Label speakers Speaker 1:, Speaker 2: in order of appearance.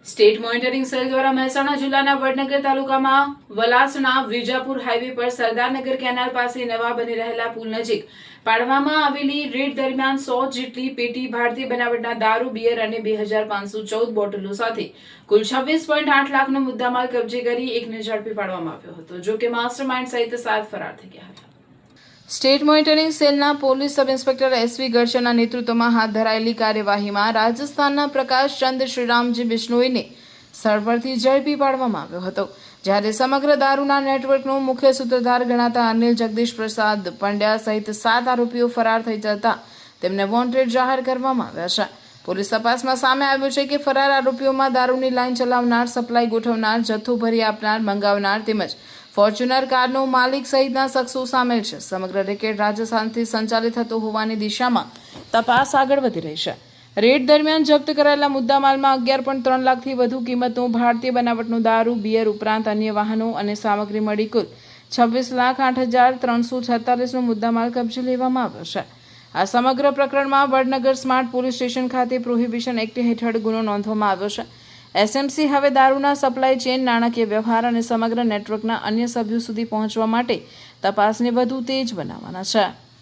Speaker 1: State monitoring cell દ્વારા મહેસાણા જિલ્લાના વડનગર તાલુકામાં વલાસણા વિજાપુર હાઈવે પર સરદારનગર કેનાલ પાસે નવા બની રહેલા પુલ નજીક પાડવામાં આવેલી રેડ દરમિયાન 100 જેટલી પેટી ભારતીય બનાવટના દારૂ, બિયર અને 2514 બોટલો સાથે કુલ 26.8 લાખનો મુદ્દામાલ કબજે કરી એકને ઝડપી પાડવામાં આવ્યો હતો, જો કે માસ્ટરમાઇન્ડ સહિત 7 ફરાર થઈ ગયા હતા। સ્ટેટ મોનિટરિંગ સેલના પોલીસ સબ ઇન્સ્પેક્ટર SV ગર્જરના નેતૃત્વમાં હાથ ધરાયેલી કાર્યવાહીમાં રાજસ્થાનના પ્રકાશ ચંદ શ્રીરામજી બિશ્નોઈને સ્થળ પરથી ઝડપી પાડવામાં આવ્યો હતો, જ્યારે સમગ્ર દારૂના નેટવર્કનો મુખ્ય સૂત્રધાર ગણાતા અનિલ જગદીશ પ્રસાદ પંડ્યા સહિત 7 આરોપીઓ ફરાર થઈ જતા તેમને વોન્ટેડ જાહેર કરવામાં આવ્યા છે। પોલીસ તપાસમાં સામે આવ્યું છે કે ફરાર આરોપીઓમાં દારૂની લાઇન ચલાવનાર, સપ્લાય ગોઠવનાર, જથ્થો ભરી આપનાર, મંગાવનાર તેમજ ફોર્ચ્યુનર કારનો માલિક સહિતના શખ્સો સામેલ છે। સમગ્ર રેકેટ રાજસ્થાનથી સંચાલિત થતો હોવાની દિશામાં તપાસ આગળ વધી રહી છે। રેડ દરમિયાન જપ્ત કરાયેલા મુદ્દામાલમાં 11.3 લાખથી વધુ કિંમતનો ભારતીય બનાવટનો દારૂ, બિયર ઉપરાંત અન્ય વાહનો અને સામગ્રી મળી કુલ 26,08,346નો મુદ્દામાલ કબજે લેવામાં આવ્યો છે। આ સમગ્ર પ્રકરણમાં વડનગર સ્માર્ટ પોલીસ સ્ટેશન ખાતે પ્રોહિબિશન એક્ટ હેઠળ ગુનો નોંધવામાં આવ્યો છે। SMC હવે દારૂના સપ્લાય ચેન, નાણાકીય વ્યવહાર અને સમગ્ર નેટવર્કના અન્ય સભ્યો સુધી પહોંચવા માટે તપાસને વધુ તેજ બનાવવાના છે।